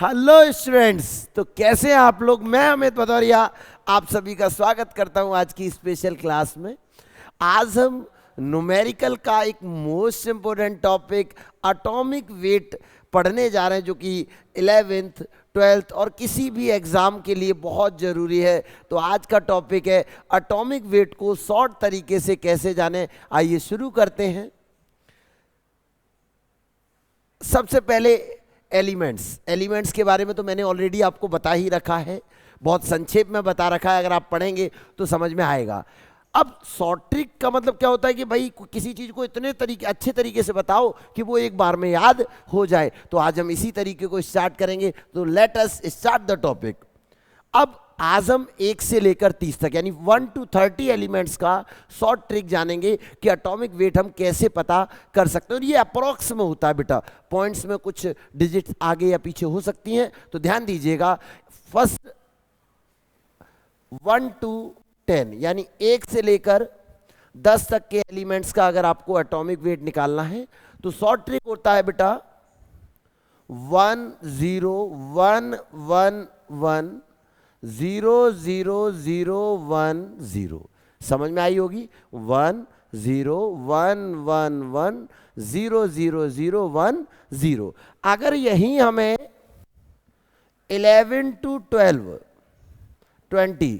Hello students, तो कैसे हैं आप लोग। मैं अमित भदौरिया आप सभी का स्वागत करता हूं आज की स्पेशल क्लास में। आज हम न्यूमेरिकल का एक most important topic atomic weight पढ़ने जा रहे हैं, जो कि 11th 12th और किसी भी एग्ज़ाम के लिए बहुत ज़रूरी है। तो आज का टॉपिक है एटॉमिक वेट को शॉर्ट तरीके से कैसे जाने। आइए शुरू करते हैं। सबसे पहले एलिमेंट्स के बारे में तो मैंने ऑलरेडी आपको बता ही रखा है, बहुत संक्षेप में बता रखा है। अगर आप पढ़ेंगे तो समझ में आएगा। अब शॉर्ट ट्रिक का मतलब क्या होता है कि भाई किसी चीज़ को इतने अच्छे तरीके से बताओ कि वो एक बार में याद हो जाए। तो आज हम इसी तरीके को स्टार्ट करेंगे। तो let us start the topic. अब आज हम 1 से लेकर 30 तक यानी 1 to 30 एलिमेंट्स का शॉर्ट ट्रिक जानेंगे कि एटॉमिक वेट हम कैसे पता कर सकते हैं। और ये अप्रॉक्स में होता है बेटा, पॉइंट्स में कुछ डिजिट आगे या पीछे हो सकती हैं, तो ध्यान दीजिएगा। फर्स्ट 1 to 10 यानी 1 से लेकर 10 तक के एलिमेंट्स का अगर आपको एटॉमिक वेट निकालना है तो शॉर्ट ट्रिक होता है बेटा 1 0 1 1 1 0 0 0 1 0। समझ में आई होगी। 1 0 1 1 1 0 0 0 1 0। अगर यही हमें 11 to 12 20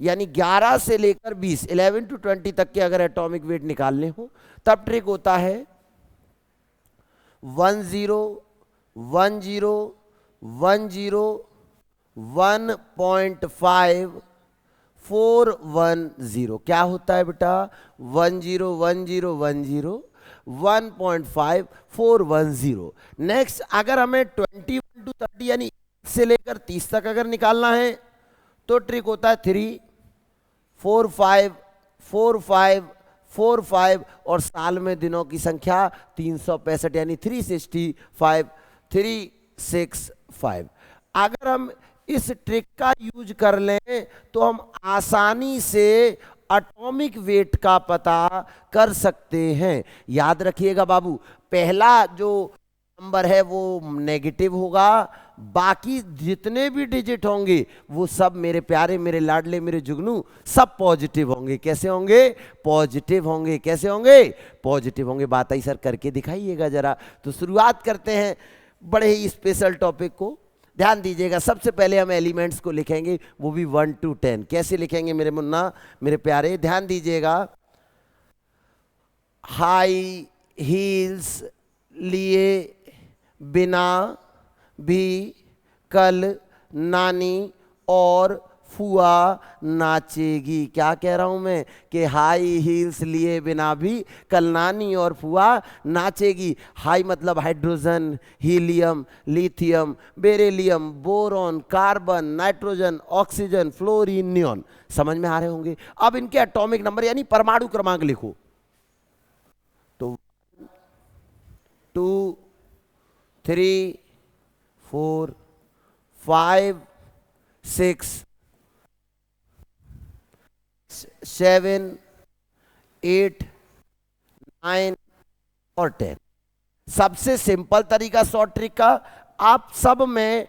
यानी 11 से लेकर 20 11 to 20 तक के अगर एटॉमिक वेट निकालने हो तब ट्रिक होता है 1 0 1 0 1 0 1.5 4 1 0। क्या होता है बेटा 1 0 1 0 1 0 1.5 4 1 0। नेक्स्ट अगर हमें 21 to 30 यानी से लेकर 30 तक अगर निकालना है तो ट्रिक होता है 3 4 5 4 5 4 5 और साल में दिनों की संख्या 365 यानी 365 365। अगर हम इस ट्रिक का यूज कर लें तो हम आसानी से एटॉमिक वेट का पता कर सकते हैं। याद रखिएगा बाबू, पहला जो नंबर है वो नेगेटिव होगा, बाकी जितने भी डिजिट होंगे वो सब मेरे प्यारे, मेरे लाडले, मेरे जुगनू सब पॉजिटिव होंगे। कैसे होंगे? पॉजिटिव होंगे। कैसे होंगे? पॉजिटिव होंगे। बात आई सर, करके दिखाइएगा जरा। तो शुरुआत करते हैं बड़े ही स्पेशल टॉपिक को। ध्यान दीजिएगा, सबसे पहले हम एलिमेंट्स को लिखेंगे, वो भी 1 to 10। कैसे लिखेंगे मेरे मुन्ना, मेरे प्यारे? ध्यान दीजिएगा। हाई हील्स लिए बिना भी कल नानी और फुआ नाचेगी। क्या कह रहा हूं मैं कि हाई हील्स लिए बिना भी कल नानी और फुआ नाचेगी। हाई मतलब hydrogen, helium, lithium, beryllium, boron, carbon, nitrogen, oxygen, fluorine, neon. समझ में आ रहे होंगे। अब इनके एटॉमिक नंबर यानी परमाणु क्रमांक लिखो। तो 2 3 4 5 6 7 8 9 और 10। सबसे सिंपल तरीका शॉर्ट ट्रिक का, आप सब में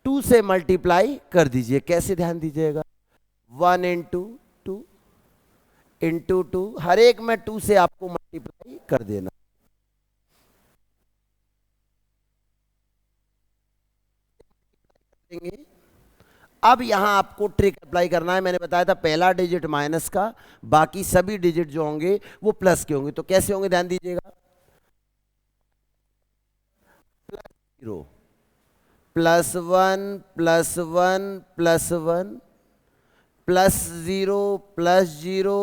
2 से मल्टीप्लाई कर दीजिए। कैसे? ध्यान दीजिएगा। 1 into 2 into 2, हर एक में 2 से आपको मल्टीप्लाई कर देना। अब यहां आपको ट्रिक अप्लाई करना है। मैंने बताया था पहला डिजिट माइनस का, बाकी सभी डिजिट जो होंगे वो प्लस के होंगे। तो कैसे होंगे? ध्यान दीजिएगा। +0 +1 +1 +1 +0 +0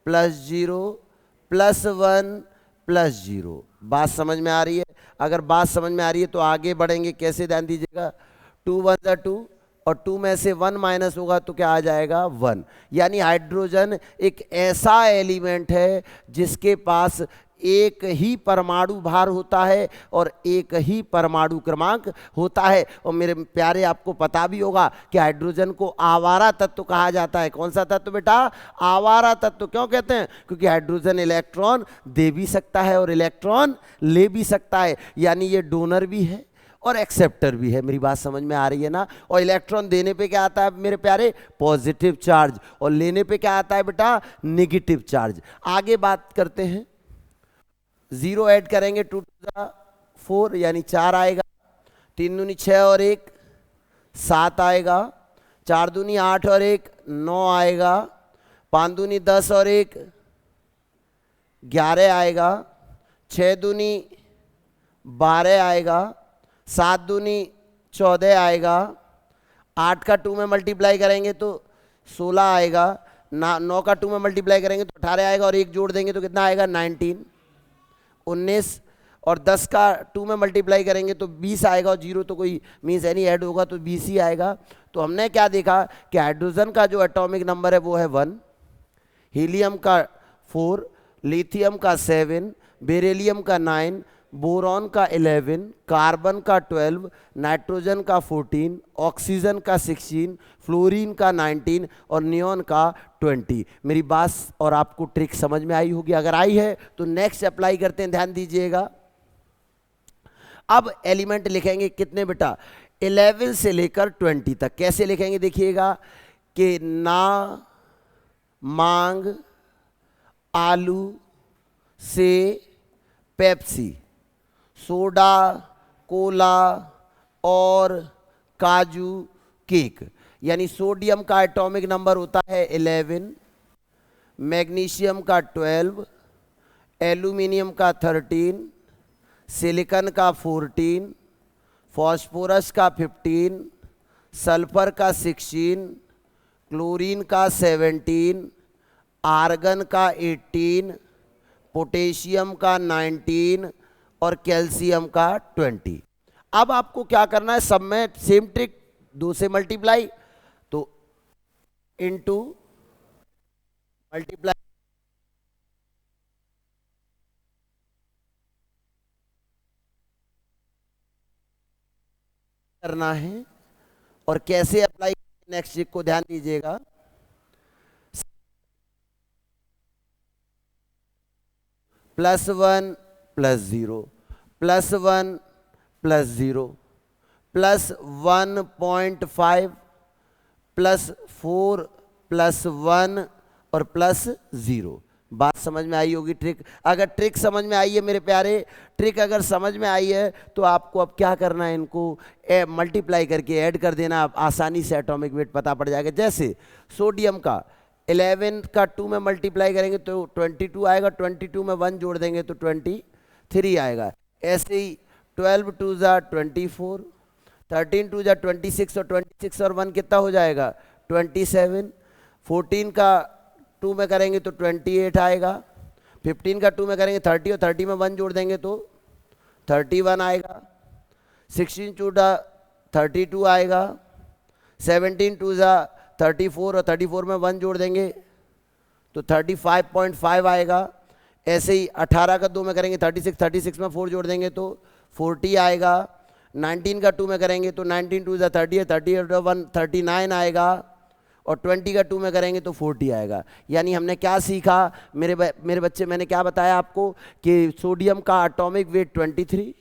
+0 +1 +0। बात समझ में आ रही है? अगर बात समझ में आ रही है तो आगे बढ़ेंगे। कैसे? ध्यान दीजिएगा। 2 1 2 और 2 में से 1 माइनस होगा तो क्या आ जाएगा? 1। यानी हाइड्रोजन एक ऐसा एलिमेंट है जिसके पास एक ही परमाणु भार होता है और एक ही परमाणु क्रमांक होता है। और मेरे प्यारे, आपको पता भी होगा कि हाइड्रोजन को आवारा तत्व कहा जाता है। कौन सा तत्व बेटा? आवारा तत्व। क्यों कहते हैं? क्योंकि हाइड्रोजन इलेक्ट्रॉन दे भी सकता है और इलेक्ट्रॉन ले भी सकता है। यानी ये डोनर भी है और एक्सेप्टर भी है। मेरी बात समझ में आ रही है ना। और इलेक्ट्रॉन देने पे क्या आता है मेरे प्यारे, पॉजिटिव चार्ज, और लेने पे क्या आता है बेटा, निगेटिव चार्ज। आगे बात करते हैं। 0 ऐड करेंगे, 2 टू 4 यानी 4 आएगा, 3 दूनी 6 और 1 7 आएगा, 4 दूनी 8 और 1 9 आएगा, 5 दूनी 10 और 1 11 आएगा, 6 दूनी 12 आएगा, 7 दूनी 14 आएगा, 8 का 2 में मल्टीप्लाई करेंगे तो 16 आएगा, 9 का 2 में मल्टीप्लाई करेंगे तो 18 आएगा, और 1 जोड़ देंगे तो कितना आएगा, 19, और 10 का 2 में मल्टीप्लाई करेंगे तो 20 आएगा, और 0 तो कोई मीन्स एनी ऐड होगा तो 20 ही आएगा। तो हमने क्या देखा कि हाइड्रोजन का जो एटॉमिक नंबर है वो है 1, हीलियम का 4, लिथियम का 7, बेरिलियम का 9, बोरॉन का 11, कार्बन का 12, नाइट्रोजन का 14, ऑक्सीजन का 16, फ्लोरीन का 19 और नियॉन का 20। मेरी बात और आपको ट्रिक समझ में आई होगी। अगर आई है तो नेक्स्ट अप्लाई करते हैं, ध्यान दीजिएगा। अब एलिमेंट लिखेंगे कितने बेटा, 11 से लेकर 20 तक। कैसे लिखेंगे देखिएगा कि ना, मांग, आलू, से, पेप्सी, सोडा, कोला और काजू, केक। यानी सोडियम का एटॉमिक नंबर होता है 11, मैग्नीशियम का 12, एल्यूमिनियम का 13, सिलिकॉन का 14, फॉस्फोरस का 15, सल्फर का 16, क्लोरीन का 17, आर्गन का 18, पोटेशियम का 19 और कैल्शियम का 20। अब आपको क्या करना है, सब में सेम ट्रिक, 2 से मल्टीप्लाई तो इनटू मल्टीप्लाई करना है। और कैसे अप्लाई, नेक्स्ट ट्रिक को ध्यान दीजिएगा। +1 +0 +1 +0 +1.5 +4 +1 और +0। बात समझ में आई होगी ट्रिक। अगर ट्रिक समझ में आई है मेरे प्यारे, ट्रिक अगर समझ में आई है तो आपको अब क्या करना है, इनको मल्टीप्लाई करके ऐड कर देना, आसानी से एटॉमिक वेट पता पड़ जाएगा। जैसे सोडियम का 11 का 2 में मल्टीप्लाई करेंगे तो 22 आएगा, 22 में 1 जोड़ देंगे तो 23 आएगा। ऐसे ही 12 2 ज़ा 24, 13 2 ज़ा 26 और 26 और 1 कितना हो जाएगा, 27। 14 का 2 में करेंगे तो 28 आएगा। 15 का 2 में करेंगे 30 और 30 में 1 जोड़ देंगे तो 31 आएगा। 16 2 ज़ा 32 आएगा। 17 2 ज़ा 34 और 34 में 1 जोड़ देंगे तो 35.5 आएगा। ऐसे ही 18 का 2 में करेंगे 36, 36 में 4 जोड़ देंगे तो 40 आएगा। 19 का 2 में करेंगे तो 19 2 ज़ा 30, 30 और 1 39 आएगा। और 20 का 2 में करेंगे तो 40 आएगा। यानी हमने क्या सीखा मेरे बच्चे, मैंने क्या बताया आपको कि सोडियम का एटॉमिक वेट 23,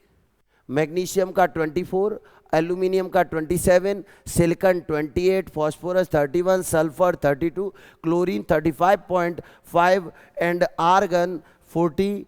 मैग्नीशियम का 24, एल्यूमिनियम का 27, silicon 28, phosphorus 31, sulphur 32, chlorine 35.5 and argon 40,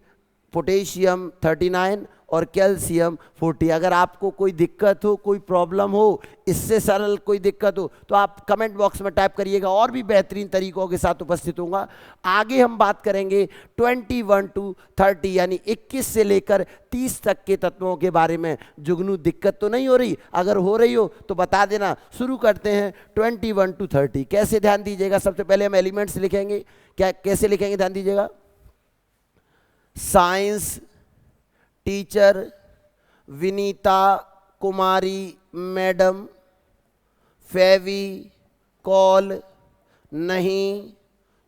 potassium 39 और कैल्शियम 40। अगर आपको कोई दिक्कत हो, कोई प्रॉब्लम हो, इससे सरल कोई दिक्कत हो तो आप कमेंट बॉक्स में टाइप करिएगा, और भी बेहतरीन तरीकों के साथ उपस्थित होऊंगा। आगे हम बात करेंगे 21 to 30 यानी 21 से लेकर 30 तक के तत्वों के बारे में। जुगनू दिक्कत तो नहीं हो रही? अगर हो रही हो तो बता देना। शुरू करते हैं 21 to 30। कैसे, ध्यान दीजिएगा। सबसे पहले हम एलिमेंट्स लिखेंगे। कैसे लिखेंगे, ध्यान दीजिएगा। साइंस टीचर विनीता कुमारी मैडम, फेवी कॉल नहीं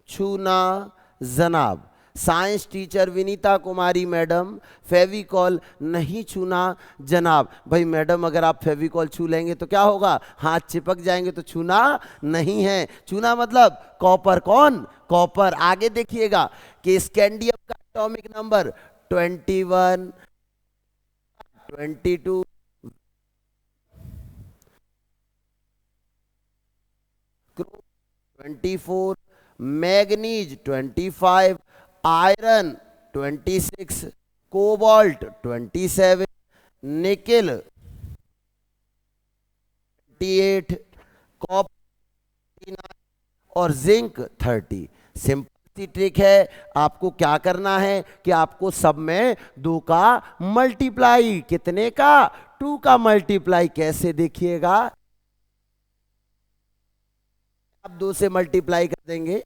छूना जनाब। साइंस टीचर विनीता कुमारी मैडम, फेविकॉल नहीं छूना जनाब। भाई मैडम, अगर आप फेविकॉल छू लेंगे तो क्या होगा, हाथ चिपक जाएंगे, तो छूना नहीं है। छूना मतलब कॉपर। कौन? कॉपर। आगे देखिएगा कि स्कैंडियम का atomic number 21, 22, 24, manganese 25, iron 26, cobalt 27, nickel 28, copper 29 और जिंक 30। सिंपल सी ट्रिक है। आपको क्या करना है कि आपको सब में 2 का मल्टीप्लाई, कितने का? 2 का मल्टीप्लाई। कैसे देखिएगा, आप 2 से मल्टीप्लाई कर देंगे,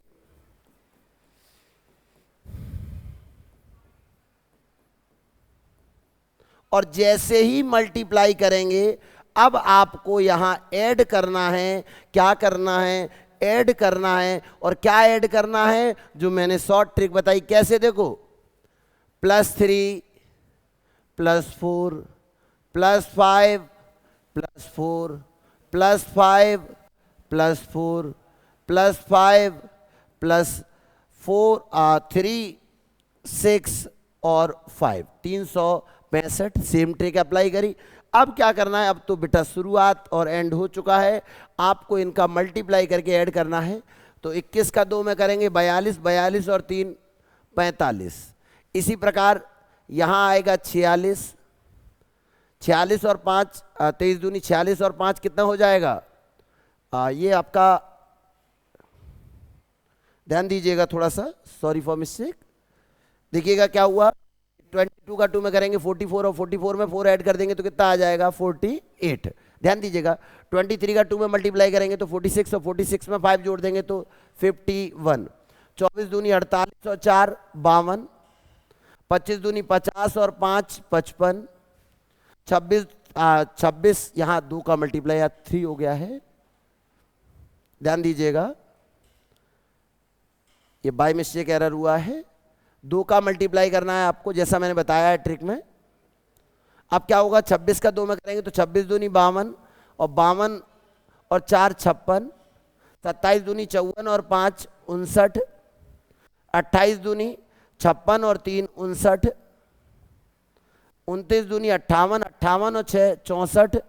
और जैसे ही मल्टीप्लाई करेंगे अब आपको यहां ऐड करना है। क्या करना है? ऐड करना है। और क्या ऐड करना है? जो मैंने शॉर्ट ट्रिक बताई। कैसे? देखो, +3 +4 +5 +4 +5 +4 +5 +4 3 6 और 5 365। सेम ट्रिक अप्लाई करी। अब क्या करना है? अब तो बेटा शुरुआत और एंड हो चुका है, आपको इनका मल्टीप्लाई करके ऐड करना है। तो 21 का 2 में करेंगे 42, 42 और 3 45। इसी प्रकार यहां आएगा 46, 46 और 5 23 दूनी 46 और 5 कितना हो जाएगा? ये आपका, ध्यान दीजिएगा थोड़ा सा, सॉरी फॉर मिस्टेक। देखिएगा क्या हुआ, 22 का 2 में करेंगे 44 और 44 में 4 ऐड कर देंगे तो कितना आ जाएगा? 48। ध्यान दीजिएगा, 23 का 2 में मल्टीप्लाई करेंगे तो 46 और 46 में 5 जोड़ देंगे तो 51। 24 दूनी 48 और 4 52। 25 दूनी 50 और 5 55। 26 यहां 2 का मल्टीप्लाई 3 हो गया है। ध्यान दीजिएगा, ये बाय मिस्टेक एरर हुआ है। 2 का मल्टीप्लाई करना है आपको, जैसा मैंने बताया है ट्रिक में। अब क्या होगा? 26 का 2 में करेंगे तो 26 दूनी 52 और 52 और 4 56। 27 दूनी 54 और 5 59। 28 दूनी 56 और 3 59। 29 दूनी 58, 58 और 6 64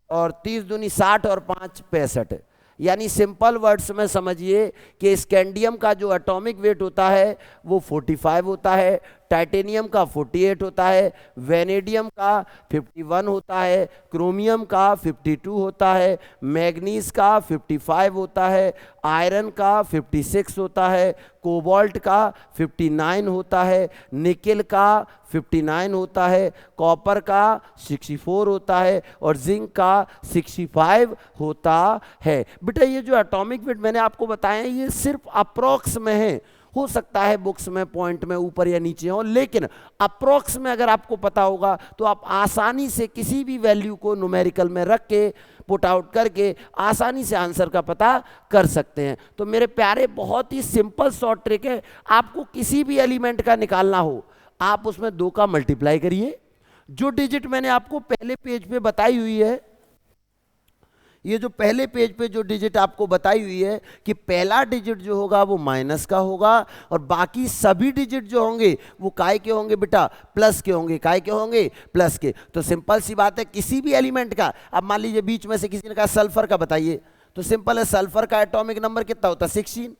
और 30 दूनी 60 और 5 65। यानी सिंपल वर्ड्स में समझिए कि स्कैंडियम का जो एटॉमिक वेट होता है वो 45 होता है, टाइटेनियम का 48 होता है, वेनेडियम का 51 होता है, क्रोमियम का 52 होता है, मैग्नीज का 55 होता है, आयरन का 56 होता है, कोबाल्ट का 59 होता है, निकेल का 59 होता है, कॉपर का 64 होता है और जिंक का 65 होता है। बेटा ये जो एटॉमिक वेट मैंने आपको बताया ये सिर्फ अप्रोक्स में है, हो सकता है बुक्स में पॉइंट में ऊपर या नीचे हो, लेकिन अप्रोक्स में अगर आपको पता होगा तो आप आसानी से किसी भी वैल्यू को न्यूमेरिकल में रख के पुट आउट करके आसानी से आंसर का पता कर सकते हैं। तो मेरे प्यारे, बहुत ही सिंपल शॉर्ट ट्रिक है। आपको किसी भी एलिमेंट का निकालना हो, आप उसमें 2 का मल्टीप्लाई करिए। जो डिजिट मैंने आपको पहले पेज पे बताई हुई है, ये जो पहले पेज पे जो डिजिट आपको बताई हुई है कि पहला डिजिट जो होगा वो माइनस का होगा और बाकी सभी डिजिट जो होंगे वो काय के होंगे बेटा? प्लस के होंगे। काय के होंगे? प्लस के। तो सिंपल सी बात है, किसी भी एलिमेंट का, अब मान लीजिए बीच में से किसी ने कहा सल्फर का बताइए, तो सिंपल है, सल्फर का एटॉमिक नंबर कितना होता है? 16।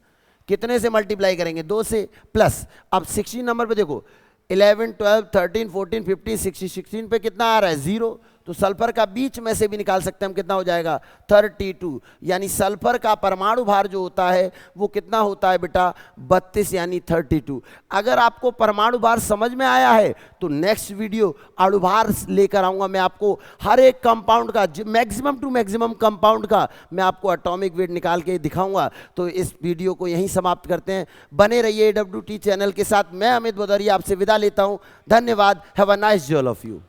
कितने से मल्टीप्लाई करेंगे? 2 से, प्लस। अब 16 नंबर पे देखो, 11 12 13 14 15 16, 16 पे कितना आ रहा है? 0। तो सल्फर का बीच में से भी निकाल सकते हैं हम, कितना हो जाएगा? 32। यानी सल्फर का परमाणु भार जो होता है वो कितना होता है बेटा? 32 यानी 32। अगर आपको परमाणु भार समझ में आया है तो नेक्स्ट वीडियो अणु भार लेकर आऊंगा मैं आपको। हर एक कंपाउंड का, मैक्सिमम टू मैक्सिमम कंपाउंड का मैं आपको एटॉमिक वेट निकाल के दिखाऊंगा। तो इस वीडियो को यहीं समाप्त करते हैं। बने रहिए AWT चैनल के साथ। मैं अमित भदौरिया आपसे विदा लेता हूं। धन्यवाद। Have a nice day all of you.